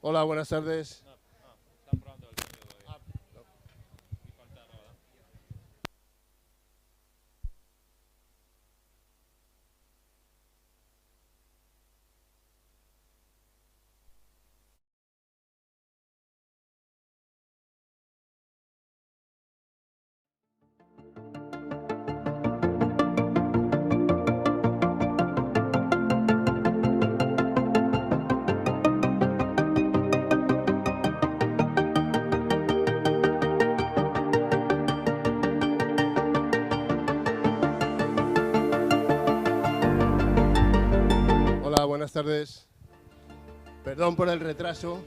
Hola, buenas tardes. Están probando el sonido y falta nada. Hola, buenas tardes. Perdón por el retraso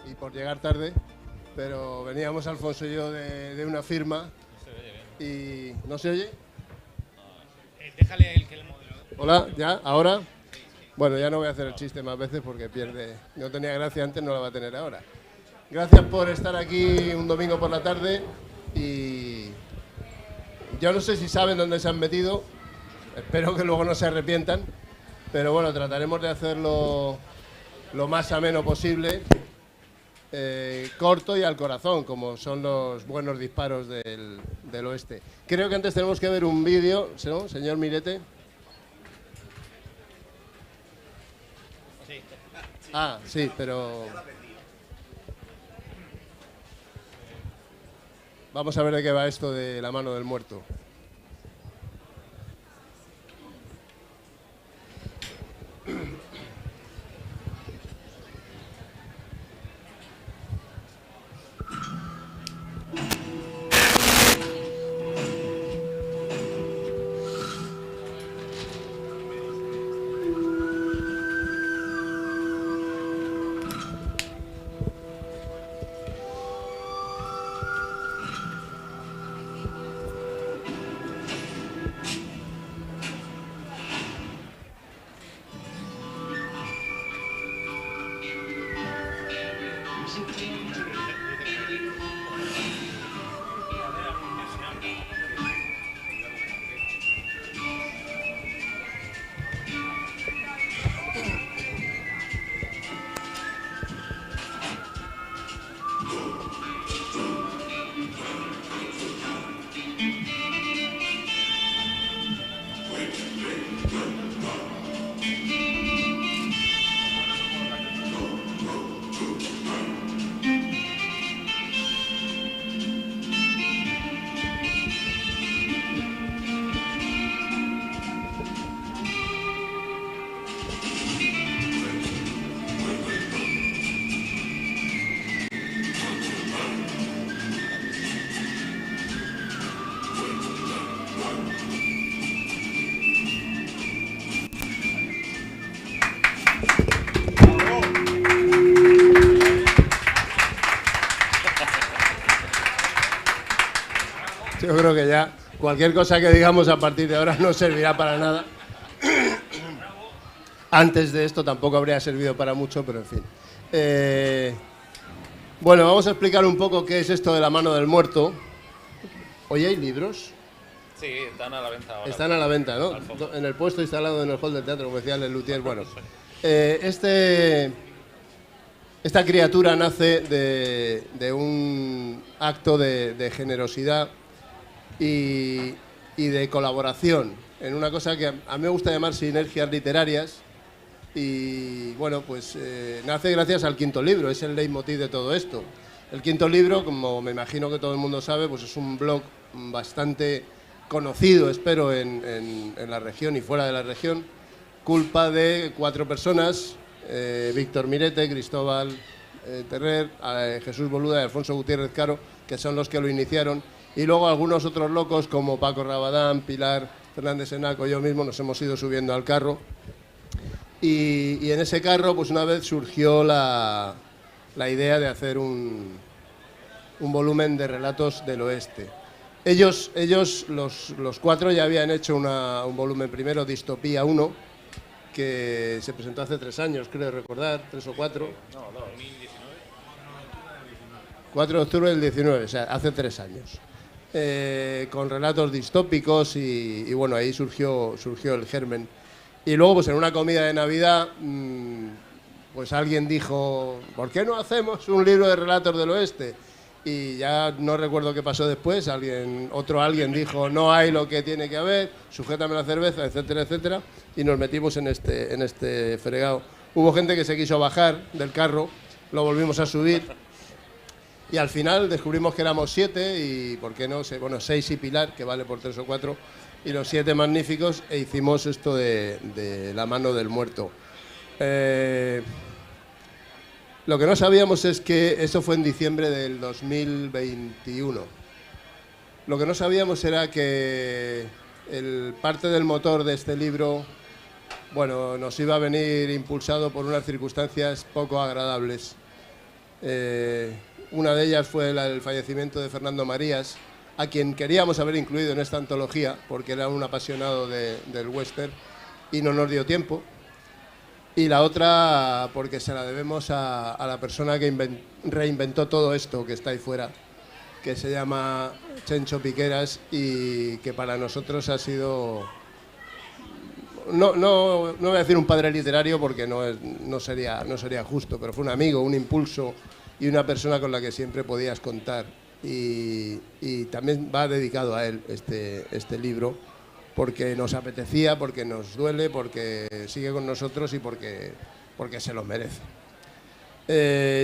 y por llegar tarde, pero veníamos Alfonso y yo de una firma No se oye bien. y... ¿No se oye? Déjale el que el modelo. Hola, ¿ya? ¿Ahora? Bueno, ya no voy a hacer el chiste más veces porque pierde... No tenía gracia antes, no la va a tener ahora. Gracias por estar aquí un domingo por la tarde y... Yo no sé si saben dónde se han metido, espero que luego no se arrepientan, pero bueno, trataremos de hacerlo lo más ameno posible, corto y al corazón, como son los buenos disparos del oeste. Creo que antes tenemos que ver un vídeo, ¿no, señor Mirete? Sí. Ah, sí, pero... Vamos a ver de qué va esto de la mano del muerto. Yo creo que ya cualquier cosa que digamos a partir de ahora no servirá para nada. Antes de esto tampoco habría servido para mucho, pero en fin. Bueno, vamos a explicar un poco qué es esto de la mano del muerto. ¿Hoy hay libros? Sí, están a la venta ahora. Están a la venta, ¿no? Al fondo. En el puesto instalado en el hall del teatro, como decía el Luthier. Bueno, Sí. esta criatura nace de un acto de generosidad y de colaboración en una cosa que a mí me gusta llamar sinergias literarias. Y bueno, pues nace gracias al quinto libro, es el leitmotiv de todo esto. El quinto libro, como me imagino que todo el mundo sabe, pues es un blog bastante conocido, espero, en la región y fuera de la región, culpa de 4 personas, Víctor Mirete, Cristóbal Terrer, Jesús Boluda y Alfonso Gutiérrez Caro, que son los que lo iniciaron, y luego algunos otros locos como Paco Rabadán, Pilar Fernández Enaco, yo mismo nos hemos ido subiendo al carro. Y en ese carro, pues una vez surgió la idea de hacer un volumen de relatos del oeste. Ellos los 4, ya habían hecho un volumen primero, Distopía 1, que se presentó hace 3 años, creo recordar, 3 o 4. No, 2019. 4 de octubre del 19, o sea, hace 3 años. Con relatos distópicos y bueno, ahí surgió el germen. Y luego, pues en una comida de Navidad, pues alguien dijo, ¿por qué no hacemos un libro de relatos del oeste? Y ya no recuerdo qué pasó después, otro alguien dijo, no hay lo que tiene que haber, sujétame la cerveza, etcétera, etcétera, y nos metimos en este fregado. Hubo gente que se quiso bajar del carro, lo volvimos a subir, y al final descubrimos que éramos 7, y ¿por qué no? Bueno, 6 y Pilar, que vale por 3 o 4, y los 7 magníficos, e hicimos esto de La mano del muerto. Lo que no sabíamos es que eso fue en diciembre del 2021. Lo que no sabíamos era que parte del motor de este libro, bueno, nos iba a venir impulsado por unas circunstancias poco agradables. Una de ellas fue el fallecimiento de Fernando Marías, a quien queríamos haber incluido en esta antología, porque era un apasionado del western, y no nos dio tiempo. Y la otra, porque se la debemos a la persona que reinventó todo esto que está ahí fuera, que se llama Chencho Piqueras, y que para nosotros ha sido, no voy a decir un padre literario porque no sería justo, pero fue un amigo, un impulso y una persona con la que siempre podías contar. Y también va dedicado a él este libro, porque nos apetecía, porque nos duele, porque sigue con nosotros y porque se lo merece.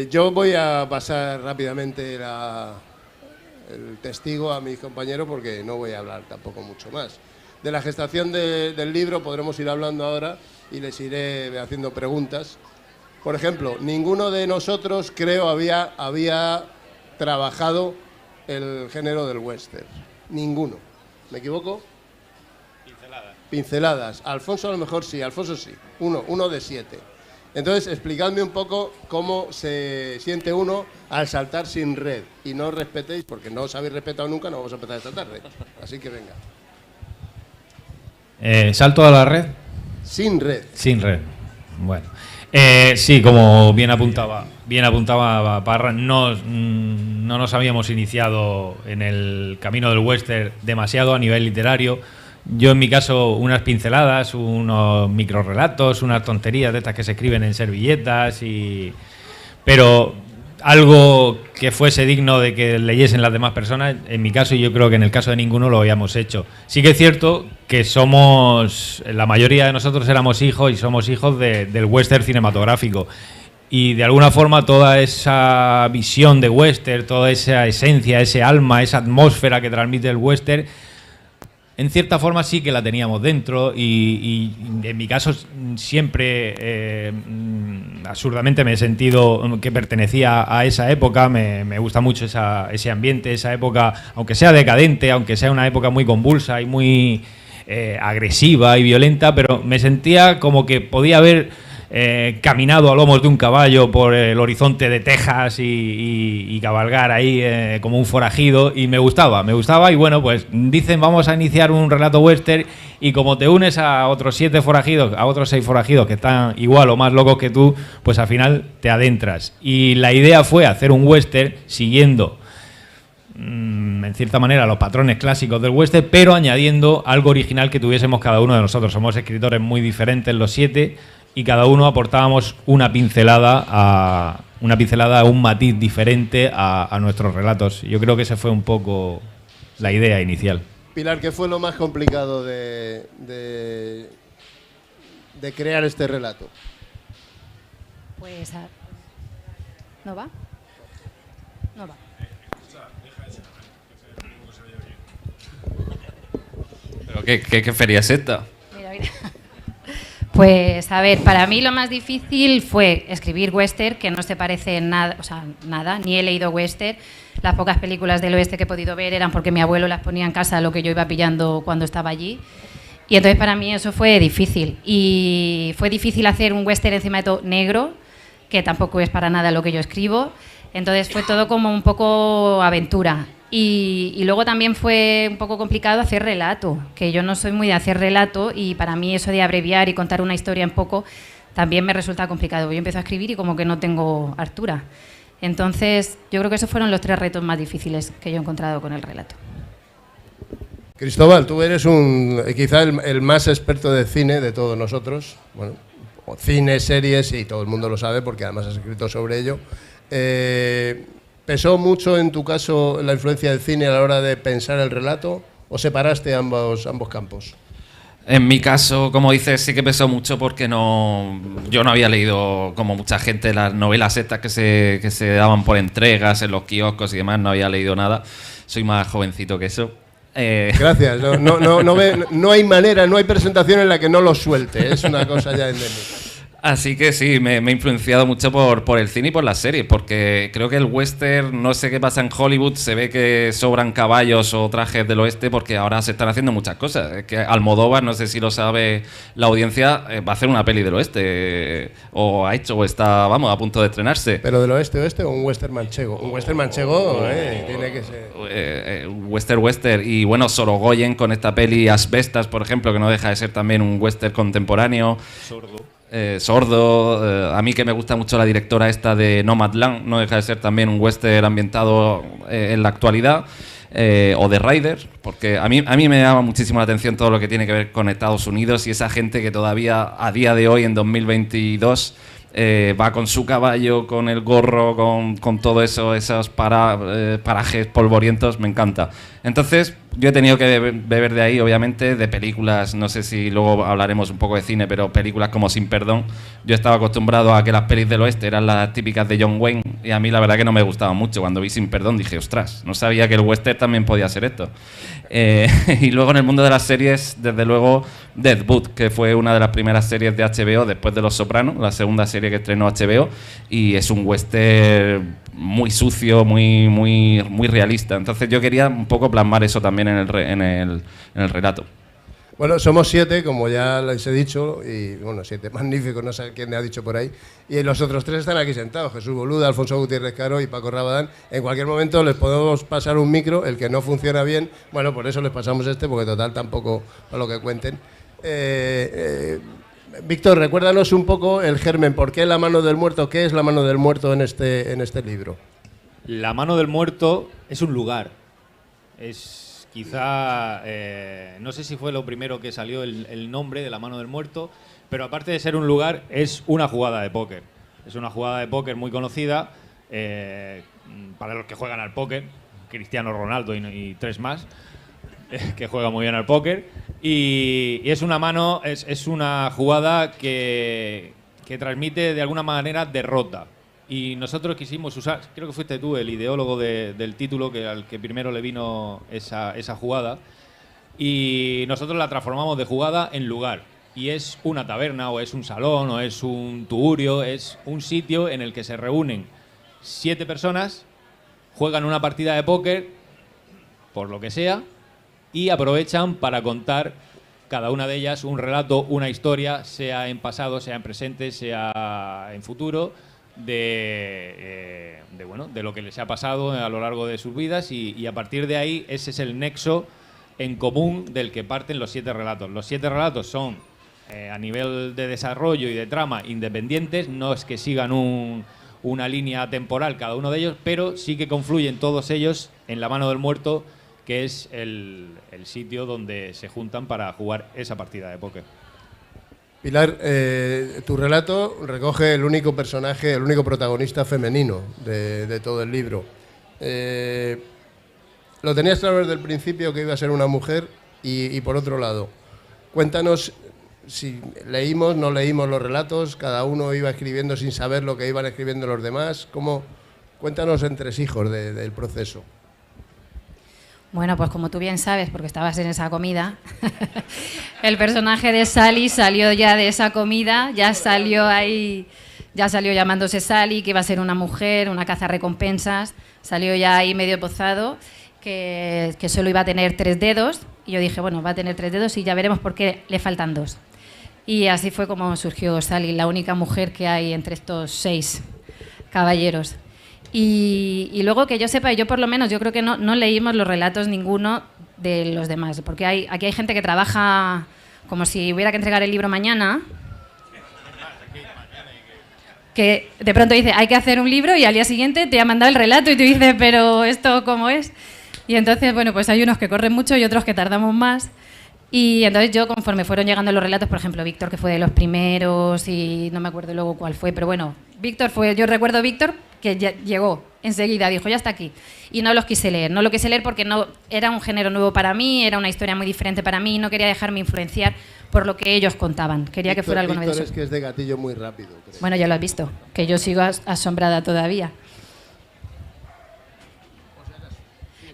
Yo voy a pasar rápidamente el testigo a mis compañeros, porque no voy a hablar tampoco mucho más. De la gestación del libro podremos ir hablando ahora y les iré haciendo preguntas. Por ejemplo, ninguno de nosotros, creo, había trabajado el género del western. Ninguno. ¿Me equivoco? Pinceladas. Alfonso a lo mejor sí, Alfonso sí. Uno de 7. Entonces, explicadme un poco cómo se siente uno al saltar sin red. Y no os respetéis, porque no os habéis respetado nunca, no vamos a empezar esta tarde. Así que venga. ¿Salto a la red? Sin red. Sin red. Bueno. Sí, como bien apuntaba Parra, no nos habíamos iniciado en el camino del western demasiado a nivel literario. Yo, en mi caso, unas pinceladas, unos microrelatos, unas tonterías de estas que se escriben en servilletas, pero algo que fuese digno de que leyesen las demás personas, en mi caso, y yo creo que en el caso de ninguno lo habíamos hecho. Sí que es cierto que la mayoría de nosotros éramos hijos y somos hijos del western cinematográfico. Y de alguna forma toda esa visión de western, toda esa esencia, ese alma, esa atmósfera que transmite el western, en cierta forma sí que la teníamos dentro, y en mi caso siempre absurdamente me he sentido que pertenecía a esa época. Me gusta mucho ese ambiente, esa época, aunque sea decadente, aunque sea una época muy convulsa y muy agresiva y violenta, pero me sentía como que podía haber caminado a lomos de un caballo por el horizonte de Texas y cabalgar ahí como un forajido, y me gustaba, y bueno, pues dicen vamos a iniciar un relato western, y como te unes a otros 7 forajidos, a otros 6 forajidos que están igual o más locos que tú, pues al final te adentras. Y la idea fue hacer un western siguiendo en cierta manera los patrones clásicos del western, pero añadiendo algo original que tuviésemos cada uno de nosotros. Somos escritores muy diferentes los 7, y cada uno aportábamos una pincelada, un matiz diferente a nuestros relatos. Yo creo que esa fue un poco la idea inicial. Pilar, ¿qué fue lo más complicado de crear este relato? Pues... ¿No va? No va. ¿Pero qué feria es esta? Mira. Pues a ver, para mí lo más difícil fue escribir western, que no se parece en nada, o sea, nada, ni he leído western. Las pocas películas del oeste que he podido ver eran porque mi abuelo las ponía en casa, lo que yo iba pillando cuando estaba allí. Y entonces para mí eso fue difícil. Y fue difícil hacer un western encima de todo negro, que tampoco es para nada lo que yo escribo. Entonces fue todo como un poco aventura. Y luego también fue un poco complicado hacer relato, que yo no soy muy de hacer relato, y para mí eso de abreviar y contar una historia en poco también me resulta complicado. Yo empiezo a escribir y como que no tengo hartura. Entonces yo creo que esos fueron los 3 retos más difíciles que yo he encontrado con el relato. Cristóbal, tú eres quizá el más experto de cine de todos nosotros, bueno, o cine, series, y todo el mundo lo sabe porque además has escrito sobre ello. ¿Pesó mucho en tu caso la influencia del cine a la hora de pensar el relato o separaste ambos campos? En mi caso, como dices, sí que pesó mucho porque yo no había leído, como mucha gente, las novelas estas que se daban por entregas en los kioscos y demás, no había leído nada. Soy más jovencito que eso. Gracias. No hay manera, no hay presentación en la que no lo suelte. Es una cosa ya endémica. Así que sí, me ha influenciado mucho por el cine y por las series, porque creo que el western, no sé qué pasa en Hollywood, se ve que sobran caballos o trajes del oeste porque ahora se están haciendo muchas cosas. Es que Almodóvar, no sé si lo sabe la audiencia, va a hacer una peli del oeste, o ha hecho, o está, vamos, a punto de estrenarse. ¿Pero del oeste o un western manchego? Un western manchego tiene que ser... Western. Y bueno, Sorogoyen con esta peli Asbestas, por ejemplo, que no deja de ser también un western contemporáneo. Sordo. A mí que me gusta mucho la directora esta de Nomadland, no deja de ser también un western ambientado en la actualidad. O The Rider, porque a mí me llama muchísimo la atención todo lo que tiene que ver con Estados Unidos y esa gente que todavía a día de hoy, en 2022, va con su caballo, con el gorro, con todo eso, esos parajes polvorientos, me encanta. Entonces, yo he tenido que beber de ahí, obviamente, de películas, no sé si luego hablaremos un poco de cine, pero películas como Sin Perdón. Yo estaba acostumbrado a que las pelis del oeste eran las típicas de John Wayne y a mí la verdad que no me gustaban mucho. Cuando vi Sin Perdón dije, ostras, no sabía que el western también podía ser esto. Y luego en el mundo de las series, desde luego, Deadwood, que fue una de las primeras series de HBO después de Los Sopranos, la segunda serie que estrenó HBO, y es un western muy sucio, muy realista. Entonces yo quería un poco plasmar eso también en el relato. Bueno, somos 7, como ya les he dicho, y bueno, 7 magníficos, no sé quién me ha dicho por ahí, y los otros 3 están aquí sentados, Jesús Boluda, Alfonso Gutiérrez Caro y Paco Rabadán. En cualquier momento les podemos pasar un micro, el que no funciona bien, bueno, por eso les pasamos este, porque total tampoco a lo que cuenten. Víctor, recuérdanos un poco el germen, ¿por qué la mano del muerto? ¿Qué es la mano del muerto en este libro? La mano del muerto es un lugar, es quizá, no sé si fue lo primero que salió el nombre de la mano del muerto, pero aparte de ser un lugar, es una jugada de póker. Es una jugada de póker muy conocida para los que juegan al póker, Cristiano Ronaldo y 3 más, que juegan muy bien al póker. Y es una mano, es una jugada que transmite de alguna manera derrota. Y nosotros quisimos usar, creo que fuiste tú el ideólogo del título, al que primero le vino esa jugada, y nosotros la transformamos de jugada en lugar. Y es una taberna, o es un salón, o es un tugurio, es un sitio en el que se reúnen 7 personas, juegan una partida de póker, por lo que sea, y aprovechan para contar cada una de ellas un relato, una historia, sea en pasado, sea en presente, sea en futuro, de lo que les ha pasado a lo largo de sus vidas, y a partir de ahí ese es el nexo en común del que parten los 7 relatos. Los 7 relatos son, a nivel de desarrollo y de trama, independientes, no es que sigan una línea temporal cada uno de ellos, pero sí que confluyen todos ellos en la mano del muerto, que es el sitio donde se juntan para jugar esa partida de póker. Pilar, tu relato recoge el único personaje, el único protagonista femenino de todo el libro. Lo tenías claro desde el principio que iba a ser una mujer y por otro lado, cuéntanos si leímos, no leímos los relatos, cada uno iba escribiendo sin saber lo que iban escribiendo los demás. Cuéntanos entresijos del proceso. Bueno, pues como tú bien sabes, porque estabas en esa comida, el personaje de Sally salió ya de esa comida, ya salió llamándose Sally, que iba a ser una mujer, una cazarrecompensas, salió ya ahí medio pozado, que solo iba a tener 3 dedos, y yo dije, bueno, va a tener 3 dedos y ya veremos por qué le faltan 2. Y así fue como surgió Sally, la única mujer que hay entre estos 6 caballeros. Y luego que yo sepa, yo por lo menos, yo creo que no leímos los relatos ninguno de los demás, porque aquí hay gente que trabaja como si hubiera que entregar el libro mañana, que de pronto dice, hay que hacer un libro, y al día siguiente te ha mandado el relato y tú dices, pero ¿esto cómo es? Y entonces, bueno, pues hay unos que corren mucho y otros que tardamos más. Y entonces yo, conforme fueron llegando los relatos, por ejemplo, Víctor, que fue de los primeros, y no me acuerdo luego cuál fue, pero bueno, Víctor fue, yo recuerdo a Víctor que ya llegó enseguida, dijo, ya está aquí. Y no los quise leer, no lo quise leer porque no, era un género nuevo para mí, era una historia muy diferente para mí, no quería dejarme influenciar por lo que ellos contaban, quería que fuera algo Víctor novedoso. es que es de gatillo muy rápido, creo. Bueno, ya lo has visto, que yo sigo asombrada todavía.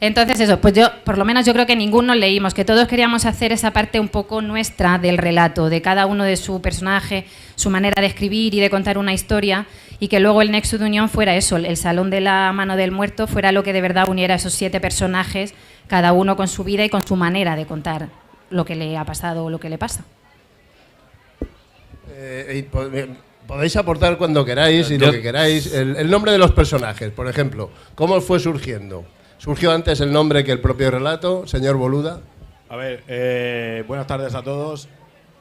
Entonces eso, pues yo, por lo menos yo creo que ninguno leímos, que todos queríamos hacer esa parte un poco nuestra del relato, de cada uno de su personaje, su manera de escribir y de contar una historia, y que luego el nexo de unión fuera eso, el Salón de la Mano del Muerto fuera lo que de verdad uniera a esos 7 personajes, cada uno con su vida y con su manera de contar lo que le ha pasado o lo que le pasa. Podéis aportar cuando queráis y lo que queráis. El nombre de los personajes, por ejemplo, ¿cómo fue surgiendo? ¿Surgió antes el nombre que el propio relato, señor Boluda? A ver, buenas tardes a todos.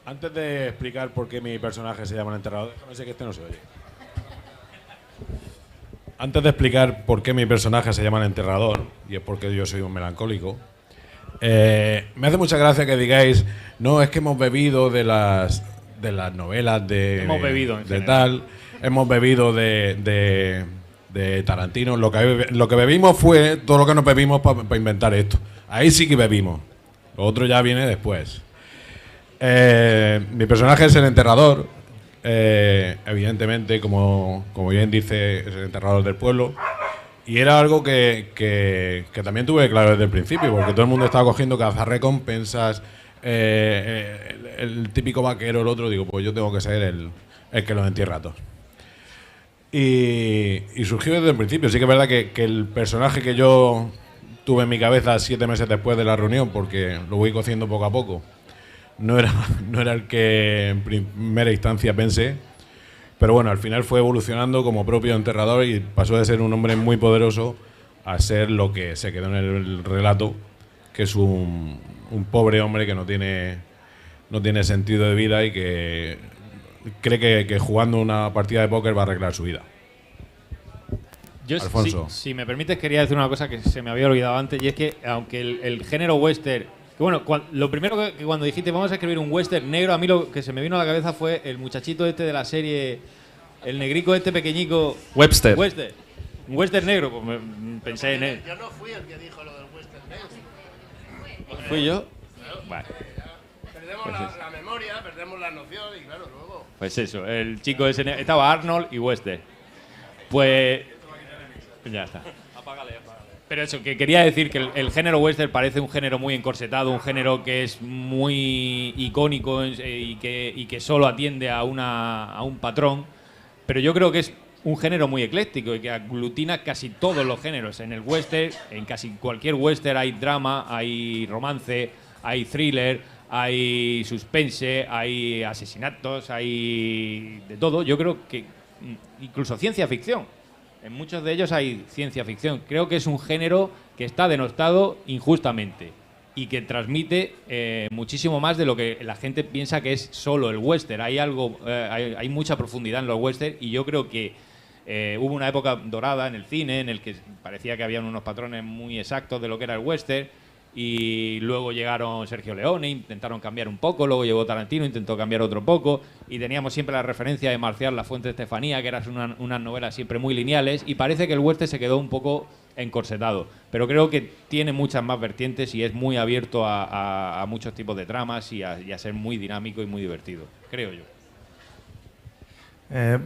Antes de explicar por qué mi personaje se llama el enterrador, déjame sé que este no se oye. Antes de explicar por qué mi personaje se llama el enterrador, y es porque yo soy un melancólico, me hace mucha gracia que digáis, no, es que hemos bebido de las novelas de, Hemos bebido, en de general. tal, hemos bebido de Tarantino. Lo que bebimos fue todo lo que nos bebimos para inventar esto. Ahí sí que bebimos. Lo otro ya viene después. Mi personaje es el enterrador. Evidentemente, como bien dice, es el enterrador del pueblo. Y era algo que también tuve claro desde el principio, porque todo el mundo estaba cogiendo cazarrecompensas, el típico vaquero, el otro. Digo, pues yo tengo que ser el que los entierra a todos. Y surgió desde el principio. Sí que es verdad que el personaje que yo tuve en mi cabeza 7 meses después de la reunión, porque lo voy cociendo poco a poco, no era el que en primera instancia pensé, pero bueno, al final fue evolucionando como propio enterrador y pasó de ser un hombre muy poderoso a ser lo que se quedó en el relato, que es un pobre hombre que no tiene sentido de vida y que cree que jugando una partida de póker va a arreglar su vida. Yo, Alfonso. si me permites, quería decir una cosa que se me había olvidado antes, y es que aunque el género western, que bueno, lo primero que cuando dijiste vamos a escribir un western negro, a mí lo que se me vino a la cabeza fue el muchachito este de la serie, el negrico este pequeñico. Webster. Western. Un western negro, pues pensé en él. Yo no fui el que dijo lo del western negro. ¿Fui yo? Vale. Perdemos la memoria, perdemos la noción y claro, luego... Pues eso, el chico ese, estaba Arnold y Wester. Pues ya está. Pero eso, que quería decir que el género western parece un género muy encorsetado, un género que es muy icónico y que solo atiende a un patrón, pero yo creo que es un género muy ecléctico y que aglutina casi todos los géneros. En el western, en casi cualquier western hay drama, hay romance, hay thriller, hay suspense, hay asesinatos, hay de todo. Yo creo que incluso ciencia ficción. En muchos de ellos hay ciencia ficción. Creo que es un género que está denostado injustamente y que transmite muchísimo más de lo que la gente piensa que es solo el western. Hay algo, hay mucha profundidad en los western y yo creo que hubo una época dorada en el cine en el que parecía que habían unos patrones muy exactos de lo que era el western. Y luego llegaron Sergio Leone, intentaron cambiar un poco, luego llegó Tarantino, intentó cambiar otro poco, y teníamos siempre la referencia de Marcial La Fuente Estefanía, que eran unas novelas siempre muy lineales, y parece que el western se quedó un poco encorsetado, pero creo que tiene muchas más vertientes y es muy abierto a muchos tipos de tramas y a ser muy dinámico y muy divertido, creo yo.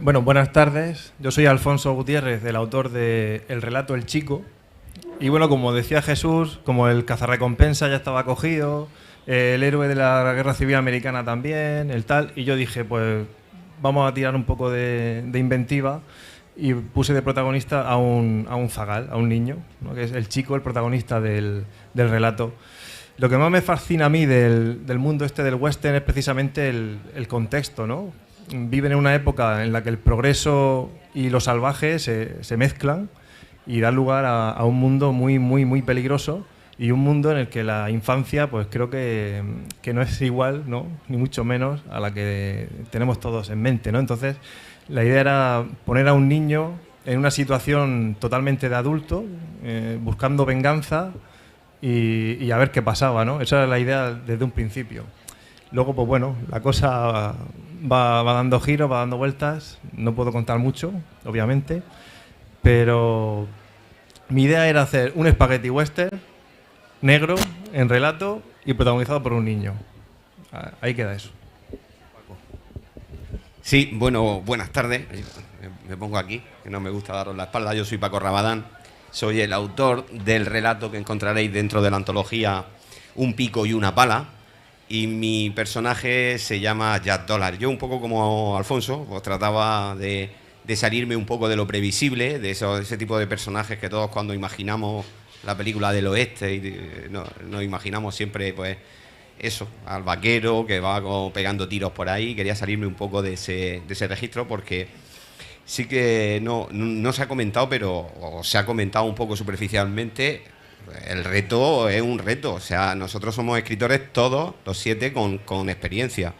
Bueno, buenas tardes. Yo soy Alfonso Gutiérrez, el autor de El relato El Chico. Y bueno, como decía Jesús, como el cazarrecompensa ya estaba cogido, el héroe de la Guerra Civil Americana también, el tal, y yo dije, pues vamos a tirar un poco de inventiva y puse de protagonista a un zagal, a un niño, ¿no? Que es el chico, el protagonista del relato. Lo que más me fascina a mí del mundo este del western es precisamente el contexto, ¿no? Viven en una época en la que el progreso y lo salvaje se mezclan y da lugar a un mundo muy, muy, muy peligroso y un mundo en el que la infancia, pues creo que no es igual, ¿no? Ni mucho menos a la que tenemos todos en mente, ¿no? Entonces, la idea era poner a un niño en una situación totalmente de adulto, buscando venganza y a ver qué pasaba, ¿no? Esa era la idea desde un principio. Luego, pues bueno, la cosa va dando giros, va dando vueltas. No puedo contar mucho, obviamente, pero mi idea era hacer un spaghetti western negro, en relato y protagonizado por un niño. Ahí queda eso. Sí, bueno, buenas tardes. Me pongo aquí, que no me gusta daros la espalda. Yo soy Paco Rabadán, soy el autor del relato que encontraréis dentro de la antología Un pico y una pala, y mi personaje se llama Jack Dollar. Yo, un poco como Alfonso, pues trataba de salirme un poco de lo previsible, de ese tipo de personajes que todos cuando imaginamos la película del oeste y nos imaginamos siempre, pues eso, al vaquero que va pegando tiros por ahí. Quería salirme un poco de ese registro, porque sí que no se ha comentado, pero se ha comentado un poco superficialmente. El reto es un reto, o sea, nosotros somos escritores todos, los 7, con experiencia.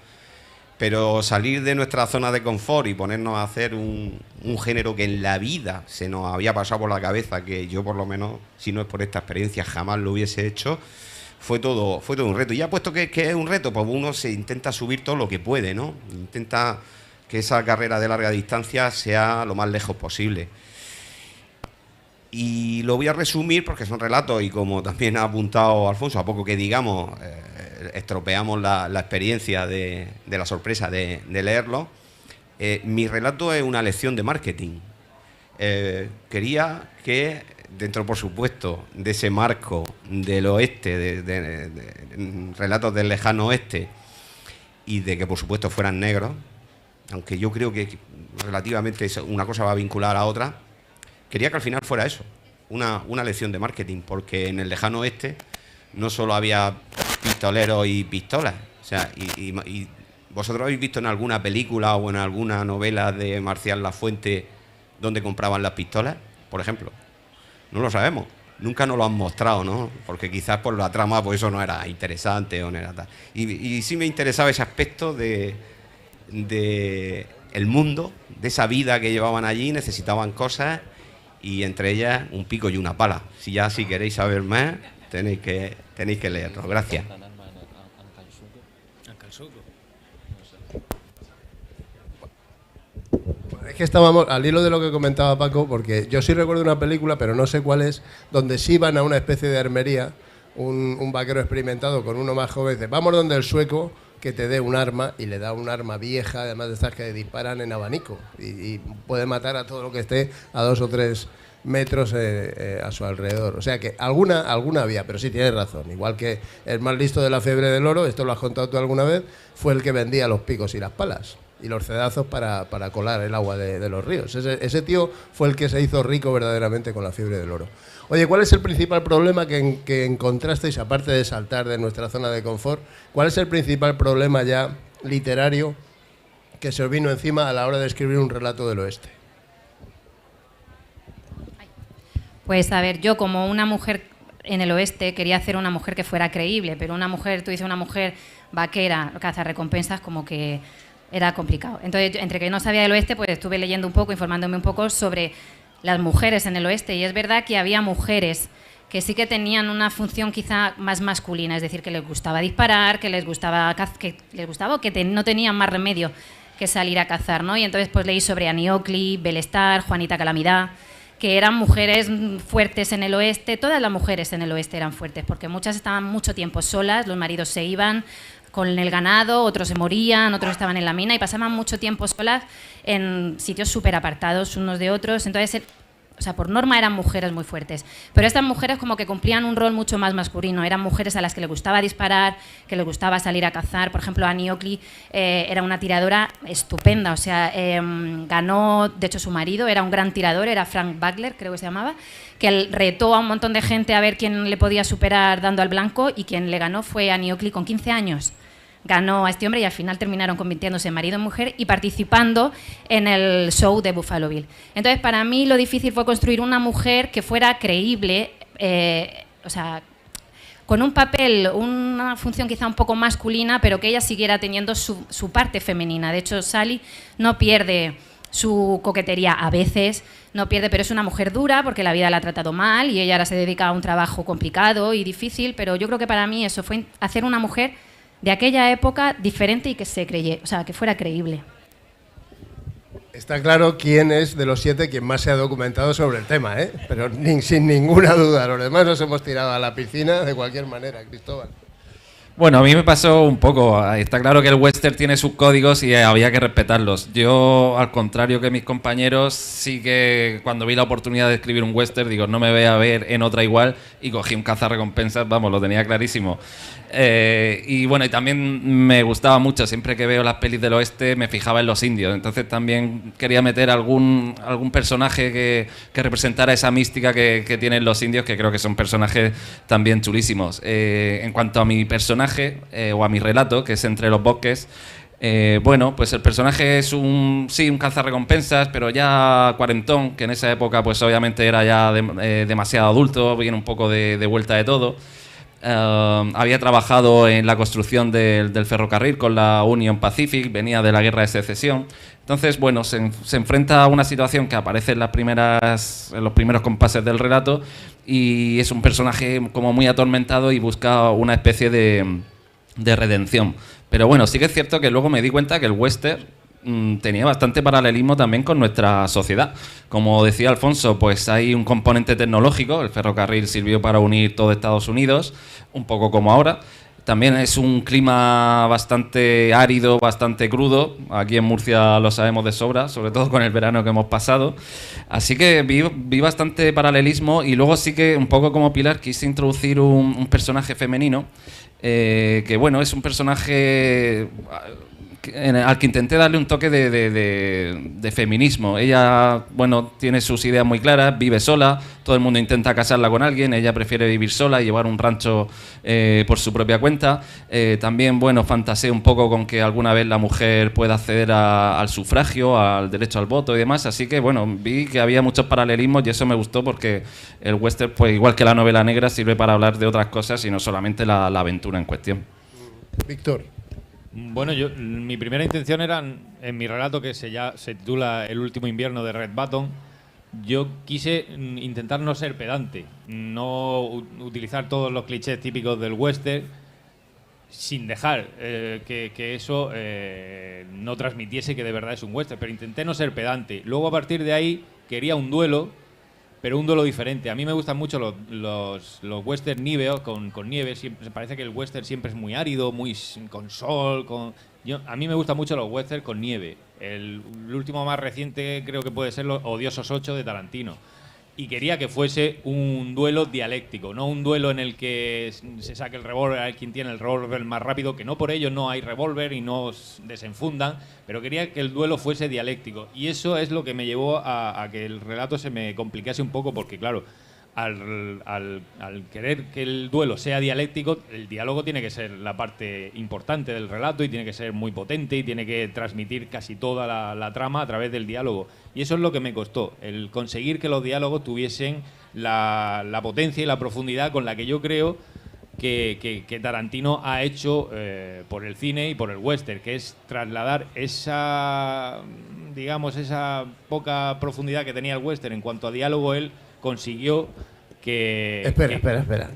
Pero salir de nuestra zona de confort y ponernos a hacer un género que en la vida se nos había pasado por la cabeza, que yo por lo menos, si no es por esta experiencia, jamás lo hubiese hecho, fue todo un reto. Y ya puesto que es un reto, pues uno se intenta subir todo lo que puede, ¿no? Intenta que esa carrera de larga distancia sea lo más lejos posible. Y lo voy a resumir porque son relatos, y como también ha apuntado Alfonso, a poco que digamos, estropeamos la experiencia de la sorpresa de leerlo. Mi relato es una lección de marketing. Quería que, dentro por supuesto de ese marco del oeste, de relatos del lejano oeste, y de que por supuesto fueran negros, aunque yo creo que relativamente una cosa va a vincular a otra, quería que al final fuera eso, una lección de marketing, porque en el lejano oeste no solo había pistoleros y pistolas, o sea, y vosotros habéis visto en alguna película o en alguna novela de Marcial Lafuente dónde compraban las pistolas, por ejemplo. No lo sabemos, nunca nos lo han mostrado, ¿no? Porque quizás por la trama pues eso no era interesante o no era tal. Y sí me interesaba ese aspecto de el mundo, de esa vida que llevaban allí. Necesitaban cosas, y entre ellas un pico y una pala. Si queréis saber más, tenéis que leerlo. Gracias. Es que estábamos al hilo de lo que comentaba Paco, porque yo sí recuerdo una película, pero no sé cuál es, donde sí van a una especie de armería, un vaquero experimentado con uno más joven, dice, vamos donde el sueco que te dé un arma, y le da un arma vieja, además de estas que disparan en abanico, y puede matar a todo lo que esté a 2 o 3 metros a su alrededor. O sea que alguna había, pero sí tienes razón. Igual que el más listo de la fiebre del oro, esto lo has contado tú alguna vez, fue el que vendía los picos y las palas y los cedazos para colar el agua de los ríos. Ese tío fue el que se hizo rico verdaderamente con la fiebre del oro. Oye, ¿cuál es el principal problema que encontrasteis, aparte de saltar de nuestra zona de confort? ¿Cuál es el principal problema ya literario que se os vino encima a la hora de escribir un relato del oeste? Pues a ver, yo como una mujer en el oeste quería hacer una mujer que fuera creíble, pero una mujer, tú dices una mujer vaquera, cazarrecompensas, como que era complicado. Entonces, entre que no sabía del oeste, pues estuve leyendo un poco, informándome un poco sobre las mujeres en el oeste, y es verdad que había mujeres que sí que tenían una función quizá más masculina, es decir, que les gustaba disparar, que les gustaba o que no tenían más remedio que salir a cazar, ¿no? Y entonces pues leí sobre Annie Oakley, Bellestar, Juanita Calamidad, que eran mujeres fuertes en el oeste. Todas las mujeres en el oeste eran fuertes, porque muchas estaban mucho tiempo solas, los maridos se iban con el ganado, otros se morían, otros estaban en la mina y pasaban mucho tiempo solas en sitios súper apartados unos de otros. Entonces, o sea, por norma eran mujeres muy fuertes. Pero estas mujeres como que cumplían un rol mucho más masculino. Eran mujeres a las que les gustaba disparar, que les gustaba salir a cazar. Por ejemplo, Annie Oakley era una tiradora estupenda. O sea, ganó, de hecho su marido era un gran tirador, era Frank Buckler, creo que se llamaba, que retó a un montón de gente a ver quién le podía superar dando al blanco, y quien le ganó fue Annie Oakley con 15 años. Ganó a este hombre y al final terminaron convirtiéndose en marido y mujer y participando en el show de Buffalo Bill. Entonces, para mí lo difícil fue construir una mujer que fuera creíble, o sea, con un papel, una función quizá un poco masculina, pero que ella siguiera teniendo su parte femenina. De hecho, Sally no pierde su coquetería a veces, no pierde, pero es una mujer dura porque la vida la ha tratado mal y ella ahora se dedica a un trabajo complicado y difícil, pero yo creo que para mí eso fue hacer una mujer de aquella época diferente y que se creyera, o sea, que fuera creíble. Está claro quién es de los 7 quien más se ha documentado sobre el tema, ¿eh? Pero sin ninguna duda. Los demás nos hemos tirado a la piscina de cualquier manera, Cristóbal. Bueno, a mí me pasó un poco. Está claro que el western tiene sus códigos y había que respetarlos. Yo, al contrario que mis compañeros, sí que cuando vi la oportunidad de escribir un western, digo, no me voy a ver en otra igual, y cogí un cazarrecompensas, vamos, lo tenía clarísimo. Y bueno, y también me gustaba mucho, siempre que veo las pelis del oeste me fijaba en los indios, entonces también quería meter algún personaje que representara esa mística que tienen los indios, que creo que son personajes también chulísimos. En cuanto a mi personaje, o a mi relato, que es Entre los bosques, bueno, pues el personaje es un cazarrecompensas, pero ya cuarentón, que en esa época pues obviamente era ya demasiado adulto, viene un poco de vuelta de todo. Había trabajado en la construcción del ferrocarril con la Union Pacific, venía de la guerra de secesión. Entonces, bueno, se enfrenta a una situación que aparece en los primeros compases del relato, y es un personaje como muy atormentado y busca una especie de redención. Pero bueno, sí que es cierto que luego me di cuenta que el western tenía bastante paralelismo también con nuestra sociedad. Como decía Alfonso, pues hay un componente tecnológico, el ferrocarril sirvió para unir todo Estados Unidos, un poco como ahora. También es un clima bastante árido, bastante crudo. Aquí en Murcia lo sabemos de sobra, sobre todo con el verano que hemos pasado. Así que vi bastante paralelismo, y luego sí que, un poco como Pilar, quise introducir un personaje femenino, que bueno, es un personaje al que intenté darle un toque de feminismo. Ella, bueno, tiene sus ideas muy claras, vive sola, todo el mundo intenta casarla con alguien, ella prefiere vivir sola y llevar un rancho por su propia cuenta. También, bueno, fantaseé un poco con que alguna vez la mujer pueda acceder al sufragio, al derecho al voto y demás, así que, bueno, vi que había muchos paralelismos y eso me gustó, porque el western, pues igual que la novela negra, sirve para hablar de otras cosas y no solamente la aventura en cuestión. Víctor. Bueno, mi primera intención era, en mi relato que se titula El último invierno de Red Button, yo quise intentar no ser pedante, no utilizar todos los clichés típicos del western, sin dejar que eso no transmitiese que de verdad es un western, pero intenté no ser pedante. Luego, a partir de ahí, quería un duelo, pero un duelo diferente. A mí me gustan mucho los western níveos, con nieve. Siempre, parece que el western siempre es muy árido, muy con sol. A mí me gustan mucho los western con nieve. El último más reciente creo que puede ser Los Odiosos 8 de Tarantino. Y quería que fuese un duelo dialéctico, no un duelo en el que se saque el revólver a quien tiene el revólver más rápido, que no por ello no hay revólver y no desenfundan, pero quería que el duelo fuese dialéctico. Y eso es lo que me llevó a que el relato se me complicase un poco, porque claro, al querer que el duelo sea dialéctico, el diálogo tiene que ser la parte importante del relato y tiene que ser muy potente y tiene que transmitir casi toda la trama a través del diálogo. Y eso es lo que me costó, el conseguir que los diálogos tuviesen la potencia y la profundidad con la que yo creo que Tarantino ha hecho por el cine y por el western, que es trasladar esa poca profundidad que tenía el western en cuanto a diálogo. Él consiguió que... Espera.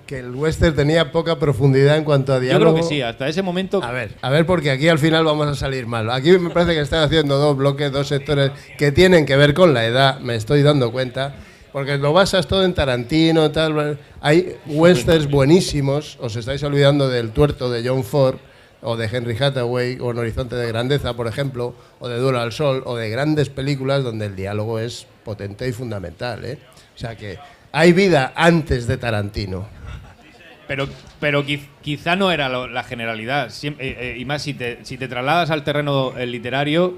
Que el western tenía poca profundidad en cuanto a diálogo. Yo creo que sí, hasta ese momento... A ver, porque aquí al final vamos a salir mal. Aquí me parece que están haciendo dos bloques, dos sectores que tienen que ver con la edad, me estoy dando cuenta, porque lo basas todo en Tarantino, tal. Hay westerns buenísimos, os estáis olvidando del Tuerto de John Ford, o de Henry Hathaway, o en Horizonte de Grandeza, por ejemplo, o de Duelo al Sol, o de grandes películas donde el diálogo es potente y fundamental, ¿eh? O sea que hay vida antes de Tarantino. Pero quizá no era la generalidad. Y más si te trasladas al terreno literario,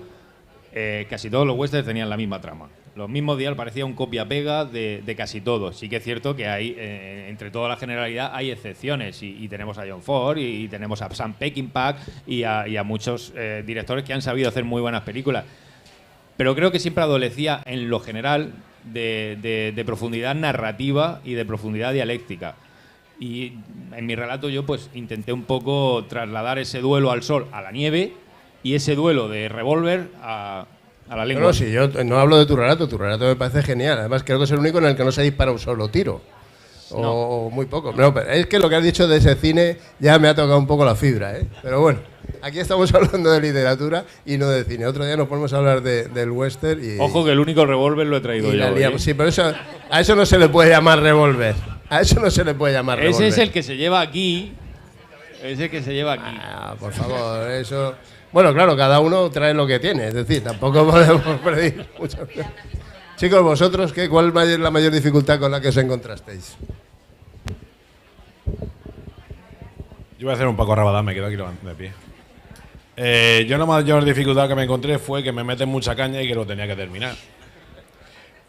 casi todos los westerns tenían la misma trama. Los mismos días parecía un copia-pega de casi todos. Sí que es cierto que hay, entre toda la generalidad, hay excepciones. Y tenemos a John Ford, y tenemos a Sam Peckinpah y a muchos directores que han sabido hacer muy buenas películas. Pero creo que siempre adolecía, en lo general, de profundidad narrativa y de profundidad dialéctica. Y en mi relato yo pues intenté un poco trasladar ese duelo al sol a la nieve, y ese duelo de revólver a a la lengua. No, sí, yo no hablo de tu relato me parece genial. Además, creo que es el único en el que no se dispara un solo tiro. O muy poco. No, pero es que lo que has dicho de ese cine ya me ha tocado un poco la fibra, ¿eh? Pero bueno, aquí estamos hablando de literatura y no de cine. Otro día nos ponemos a hablar del western y... Ojo que el único revólver lo he traído yo. Sí, pero a eso no se le puede llamar revólver. A eso no se le puede llamar revólver. Ese es el que se lleva aquí. Ese que se lleva aquí. Ah, por favor, eso... Bueno, claro, cada uno trae lo que tiene. Es decir, tampoco podemos pedir mucho. Chicos, vosotros, ¿cuál es la mayor dificultad con la que os encontrasteis? Yo voy a hacer un Paco Rabadán, me quedo aquí de pie. Yo la mayor dificultad que me encontré fue que me meten mucha caña y que lo tenía que terminar.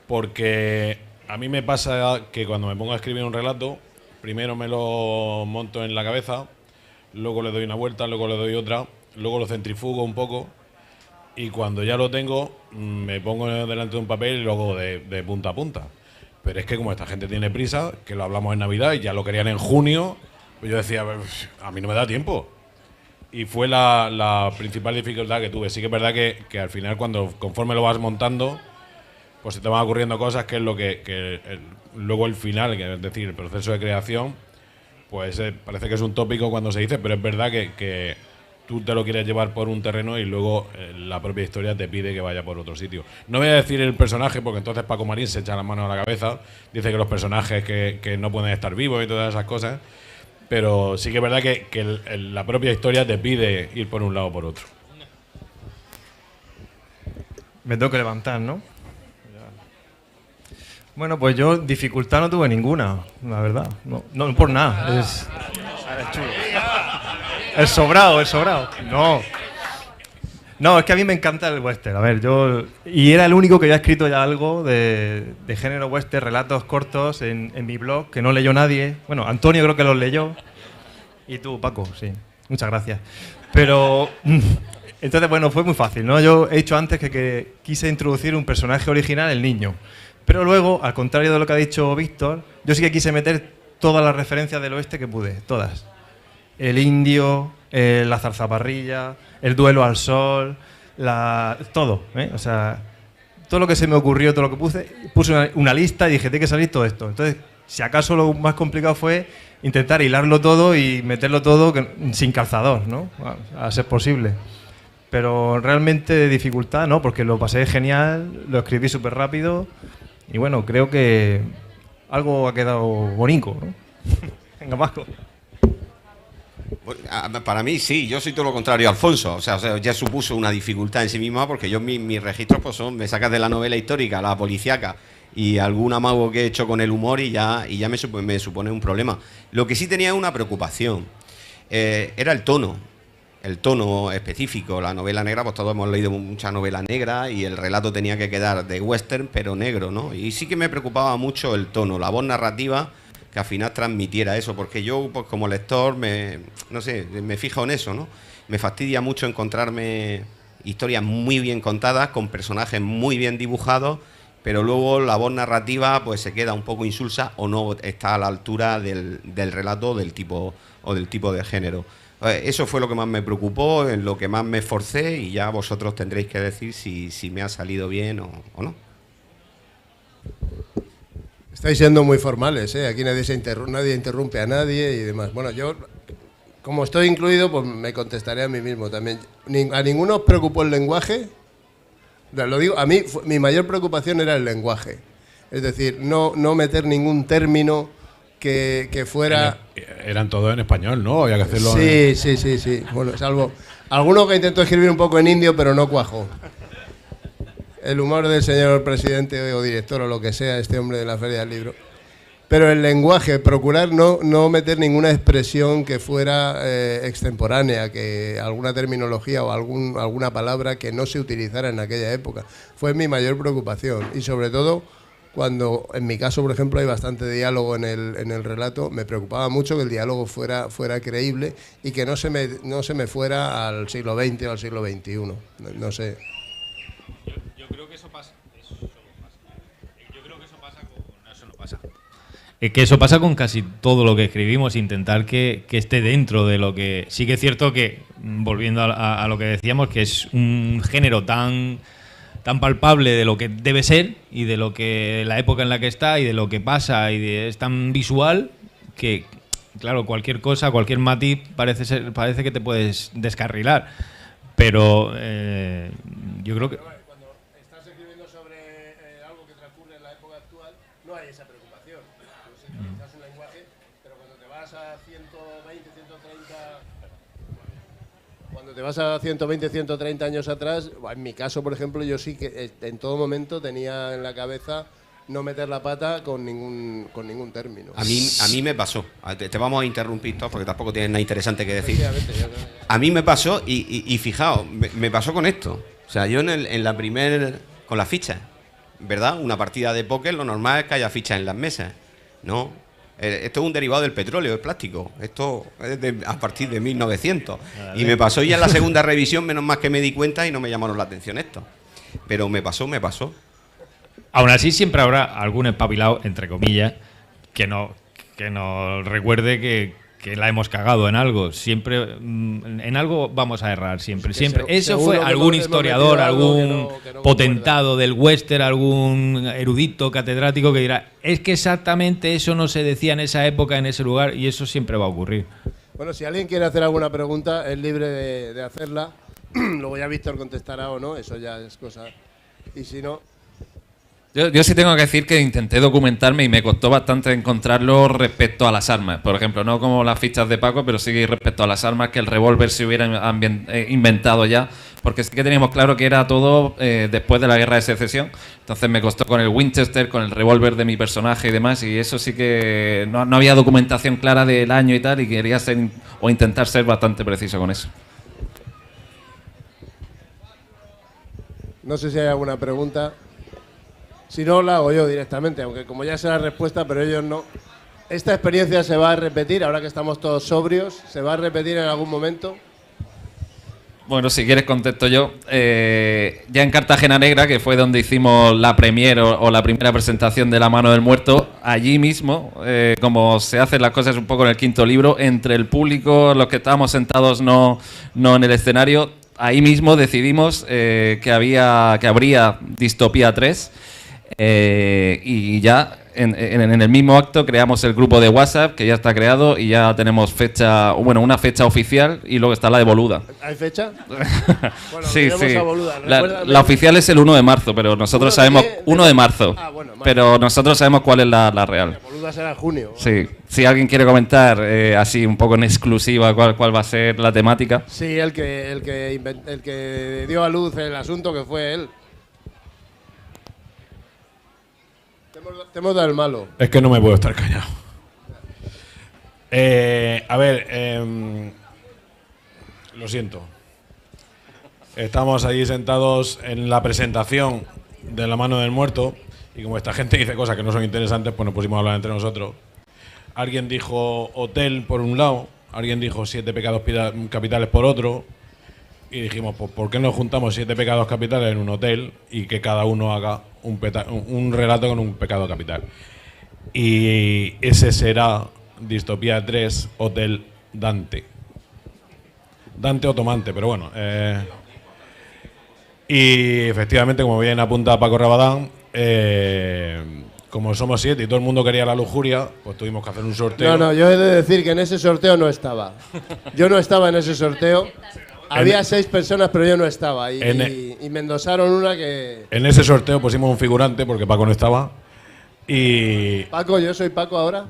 Porque a mí me pasa que cuando me pongo a escribir un relato, primero me lo monto en la cabeza, luego le doy una vuelta, luego le doy otra, luego lo centrifugo un poco y cuando ya lo tengo me pongo delante de un papel y lo hago de punta a punta. Pero es que como esta gente tiene prisa, que lo hablamos en Navidad y ya lo querían en junio, pues yo decía, a mí no me da tiempo. Y fue la principal dificultad que tuve. Sí que es verdad que al final conforme lo vas montando, pues se te van ocurriendo cosas que es lo luego el final, es decir, el proceso de creación, pues parece que es un tópico cuando se dice, pero es verdad que tú te lo quieres llevar por un terreno y luego la propia historia te pide que vaya por otro sitio. No voy a decir el personaje porque entonces Paco Marín se echa las manos a la cabeza, dice que los personajes que no pueden estar vivos y todas esas cosas, pero sí que es verdad que la propia historia te pide ir por un lado o por otro. Me tengo que levantar, ¿no? Bueno, pues yo dificultad no tuve ninguna, la verdad. No por nada. Es chulo. Es sobrado. No, es que a mí me encanta el western. A ver, y era el único que había escrito ya algo de género western, relatos cortos en mi blog, que no leyó nadie. Bueno, Antonio creo que los leyó. Y tú, Paco, sí. Muchas gracias. Pero... Entonces, bueno, fue muy fácil, ¿no? Yo he dicho antes que quise introducir un personaje original, el niño. Pero luego, al contrario de lo que ha dicho Víctor, yo sí que quise meter todas las referencias del oeste que pude, todas. El indio, la zarzaparrilla, el duelo al sol, todo, ¿eh? O sea, todo lo que se me ocurrió, todo lo que puse una lista y dije, tiene que salir todo esto. Entonces, si acaso lo más complicado fue intentar hilarlo todo y meterlo todo sin calzador, ¿no? A ser posible. Pero realmente de dificultad, ¿no? Porque lo pasé genial, lo escribí súper rápido y bueno, creo que algo ha quedado bonito, ¿no? Venga, Paco. Para mí sí, yo soy todo lo contrario a Alfonso, o sea, ya supuso una dificultad en sí misma porque yo mis registros pues me sacas de la novela histórica, la policíaca y algún amago que he hecho con el humor y ya me supone un problema. Lo que sí tenía una preocupación, era el tono específico. La novela negra, pues todos hemos leído mucha novela negra y el relato tenía que quedar de western pero negro, ¿no? Y sí que me preocupaba mucho el tono, la voz narrativa que al final transmitiera eso, porque yo pues como lector me fijo en eso, ¿no? Me fastidia mucho encontrarme historias muy bien contadas, con personajes muy bien dibujados, pero luego la voz narrativa pues se queda un poco insulsa o no está a la altura del relato del tipo de género. Eso fue lo que más me preocupó, en lo que más me esforcé y ya vosotros tendréis que decir si me ha salido bien o no. Estáis siendo muy formales, ¿eh? Aquí nadie interrumpe a nadie y demás. Bueno, yo, como estoy incluido, pues me contestaré a mí mismo también. ¿A ninguno os preocupó el lenguaje? Lo digo, a mí mi mayor preocupación era el lenguaje. Es decir, no meter ningún término que fuera... Eran todos en español, ¿no? Había que hacerlo Sí. Bueno, salvo alguno que intentó escribir un poco en indio, pero no cuajó. El humor del señor presidente o director o lo que sea, este hombre de la Feria del Libro. Pero el lenguaje, procurar no meter ninguna expresión que fuera extemporánea, que alguna terminología o alguna palabra que no se utilizara en aquella época. Fue mi mayor preocupación. Y sobre todo, cuando en mi caso, por ejemplo, hay bastante diálogo en el relato, me preocupaba mucho que el diálogo fuera creíble y que no se me fuera al siglo XX o al siglo XXI. No sé. Yo creo que eso pasa. Yo creo que eso pasa con... Eso no pasa. Es que eso pasa con casi todo lo que escribimos, intentar que esté dentro de lo que... Sí que es cierto que, volviendo a lo que decíamos, que es un género tan tan palpable de lo que debe ser y de lo que la época en la que está y de lo que pasa es tan visual que, claro, cualquier cosa, cualquier matiz parece que te puedes descarrilar. Pero yo creo que... Cuando estás escribiendo sobre algo que transcurre en la época actual, no hay esa preocupación. Utilizas un lenguaje, pero cuando te vas a 120, 130... Cuando te vas a 120, 130 años atrás, en mi caso, por ejemplo, yo sí que en todo momento tenía en la cabeza no meter la pata con ningún término. A mí me pasó. Te vamos a interrumpir todos porque tampoco tienes nada interesante que decir. A mí me pasó y fijaos, me pasó con esto. O sea, yo en la con las fichas, ¿verdad? Una partida de póker, lo normal es que haya fichas en las mesas, ¿no? Esto es un derivado del petróleo, el plástico. Esto es a partir de 1900. Y me pasó ya en la segunda revisión, menos mal que me di cuenta y no me llamaron la atención esto. Pero me pasó. Aún así siempre habrá algún espabilado, entre comillas, que nos recuerde que la hemos cagado en algo. Siempre en algo vamos a errar, siempre. Eso fue algún historiador, algún potentado del western, algún erudito catedrático que dirá, es que exactamente eso no se decía en esa época, en ese lugar, y eso siempre va a ocurrir. Bueno, si alguien quiere hacer alguna pregunta, es libre de hacerla. Luego ya Víctor contestará o no, eso ya es cosa. Y si no... Yo sí tengo que decir que intenté documentarme y me costó bastante encontrarlo respecto a las armas. Por ejemplo, no como las fichas de Paco, pero sí respecto a las armas, que el revólver se hubiera inventado ya. Porque sí que teníamos claro que era todo después de la Guerra de Secesión. Entonces me costó con el Winchester, con el revólver de mi personaje y demás. Y eso sí que no había documentación clara del año y tal. Y quería ser o intentar ser bastante preciso con eso. No sé si hay alguna pregunta. Si no, la hago yo directamente, aunque como ya sé la respuesta, pero ellos no. ¿Esta experiencia se va a repetir, ahora que estamos todos sobrios? ¿Se va a repetir en algún momento? Bueno, si quieres contesto yo. Ya en Cartagena Negra, que fue donde hicimos la premier o la primera presentación de La Mano del Muerto, allí mismo, como se hacen las cosas un poco en el quinto libro, entre el público, los que estábamos sentados no en el escenario, ahí mismo decidimos que habría Distopía 3. Y ya en el mismo acto creamos el grupo de WhatsApp, que ya está creado, y ya tenemos una fecha oficial, y luego está la de Boluda. ¿Hay fecha? Bueno, sí. a Boluda. La oficial es el 1 de marzo, pero nosotros sabemos... 1 de marzo. Bueno, pero nosotros sabemos cuál es la real. Boluda será en junio. Sí. Si alguien quiere comentar así un poco en exclusiva cuál va a ser la temática. Sí, el que dio a luz el asunto, que fue él. Te hemos dado el malo. Es que no me puedo estar callado. A ver, lo siento. Estamos allí sentados en la presentación de La Mano del Muerto y como esta gente dice cosas que no son interesantes, pues nos pusimos a hablar entre nosotros. Alguien dijo hotel por un lado, alguien dijo 7 pecados capitales por otro y dijimos, pues ¿por qué no juntamos 7 pecados capitales en un hotel y que cada uno haga un relato con un pecado capital? Y ese será Distopía 3, Hotel Dante. Dante o Tomante, pero bueno. Y efectivamente, como bien apunta Paco Rabadán, como somos 7 y todo el mundo quería la lujuria, pues tuvimos que hacer un sorteo. No, yo he de decir que en ese sorteo no estaba. Yo no estaba en ese sorteo. Había 6 personas, pero yo no estaba. Y me endosaron una que... En ese sorteo pusimos un figurante porque Paco no estaba. Y... Paco, ¿yo soy Paco ahora?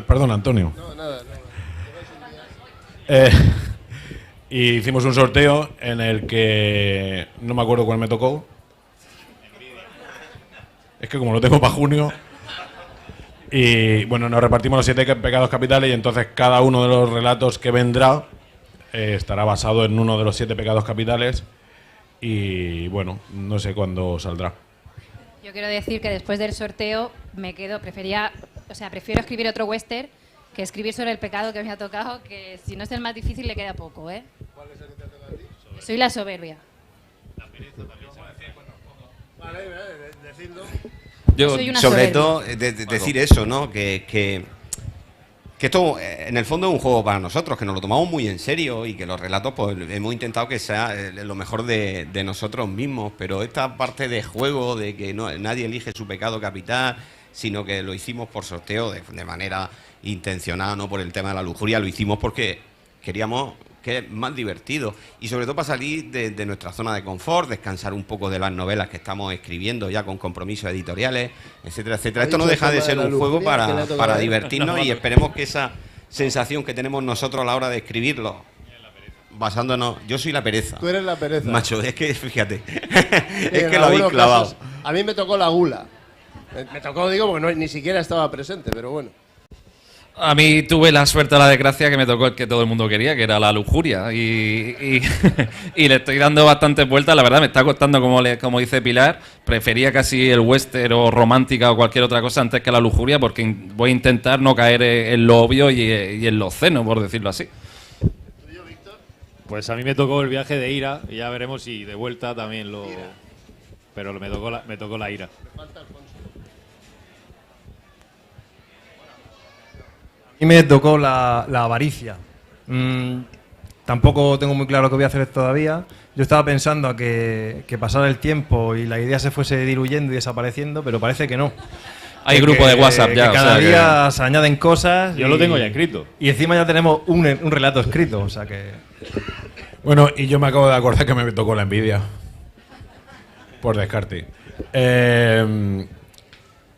Perdón, Antonio. No, nada. Y hicimos un sorteo en el que... No me acuerdo cuál me tocó. Es que como lo tengo para junio... Y bueno, nos repartimos los 7 pecados capitales y entonces cada uno de los relatos que vendrá... estará basado en uno de los 7 pecados capitales y bueno, no sé cuándo saldrá. Yo quiero decir que después del sorteo prefiero escribir otro western que escribir sobre el pecado que me ha tocado, que si no es el más difícil le queda poco, ¿eh? ¿Cuál es el que te ha tocado a ti? Soy la soberbia. Vale, decidlo. Yo, soy una sobre soberbia. todo, decir eso, ¿no? Que que esto en el fondo es un juego para nosotros, que nos lo tomamos muy en serio y que los relatos pues hemos intentado que sea lo mejor de nosotros mismos, pero esta parte de juego, de que nadie elige su pecado capital, sino que lo hicimos por sorteo de manera intencionada, no por el tema de la lujuria, lo hicimos porque queríamos que es más divertido y sobre todo para salir de nuestra zona de confort, descansar un poco de las novelas que estamos escribiendo ya con compromisos editoriales, etcétera, etcétera. Esto no deja de ser un juego para divertirnos y esperemos que esa sensación que tenemos nosotros a la hora de escribirlo, basándonos... Yo soy la pereza. Tú eres la pereza. Macho, es que, fíjate, es que lo habéis clavado. Casos, a mí me tocó la gula. Me tocó, digo, porque ni siquiera estaba presente, pero bueno. A mí tuve la suerte o la desgracia que me tocó el que todo el mundo quería, que era la lujuria. Y le estoy dando bastantes vueltas. La verdad, me está costando, como dice Pilar. Prefería casi el western o romántica o cualquier otra cosa antes que la lujuria, porque voy a intentar no caer en lo obvio y en lo obsceno, por decirlo así. Pues a mí me tocó el viaje de ira y ya veremos si de vuelta también lo... Pero me tocó la ira. A mí me tocó la avaricia. Tampoco tengo muy claro qué voy a hacer todavía. Yo estaba pensando a que pasara el tiempo y la idea se fuese diluyendo y desapareciendo, pero parece que no. Hay grupo de WhatsApp ya. Que cada día se añaden cosas. Yo lo tengo ya escrito. Y encima ya tenemos un relato escrito, o sea que... Bueno, y yo me acabo de acordar que me tocó la envidia. Por descarte.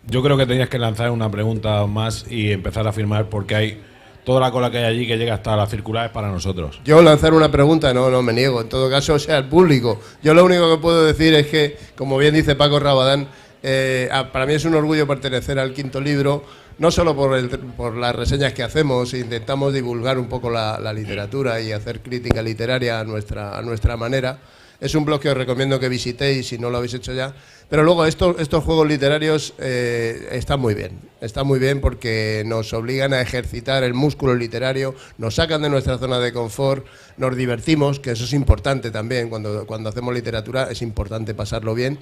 Yo creo que tenías que lanzar una pregunta más y empezar a firmar, porque hay toda la cola que hay allí que llega hasta la circular es para nosotros. Yo lanzar una pregunta, no me niego. En todo caso, o sea, el público. Yo lo único que puedo decir es que, como bien dice Paco Rabadán, para mí es un orgullo pertenecer al quinto libro, no solo por las reseñas que hacemos, intentamos divulgar un poco la literatura y hacer crítica literaria a nuestra manera. Es un blog que os recomiendo que visitéis si no lo habéis hecho ya. Pero luego estos juegos literarios están muy bien porque nos obligan a ejercitar el músculo literario, nos sacan de nuestra zona de confort, nos divertimos, que eso es importante también, cuando hacemos literatura es importante pasarlo bien.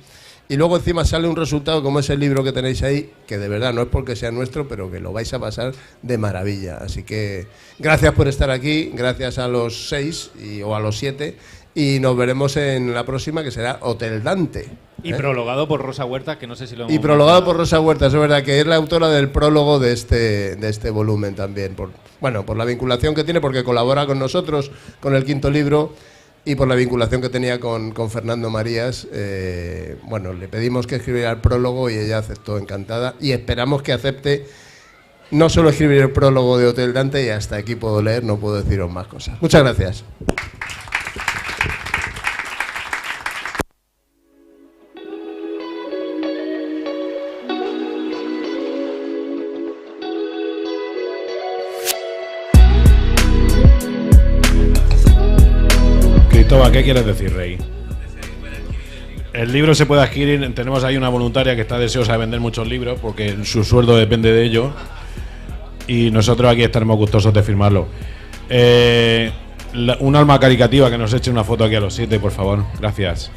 Y luego encima sale un resultado como ese libro que tenéis ahí, que de verdad no es porque sea nuestro, pero que lo vais a pasar de maravilla. Así que gracias por estar aquí, gracias a los 6 o a los 7, y nos veremos en la próxima, que será Hotel Dante. Y prologado por Rosa Huerta, que no sé si lo hemos... Y prologado por Rosa Huerta, es verdad, que es la autora del prólogo de este volumen también. Por la vinculación que tiene, porque colabora con nosotros, con el quinto libro, y por la vinculación que tenía con Fernando Marías. Le pedimos que escribiera el prólogo y ella aceptó encantada. Y esperamos que acepte no solo escribir el prólogo de Hotel Dante, y hasta aquí puedo leer, no puedo deciros más cosas. Muchas gracias. ¿Qué quieres decir, Rey? El libro se puede adquirir. Tenemos ahí una voluntaria que está deseosa de vender muchos libros porque su sueldo depende de ello, y nosotros aquí estaremos gustosos de firmarlo. Un alma caricativa que nos eche una foto aquí a los 7, por favor. Gracias.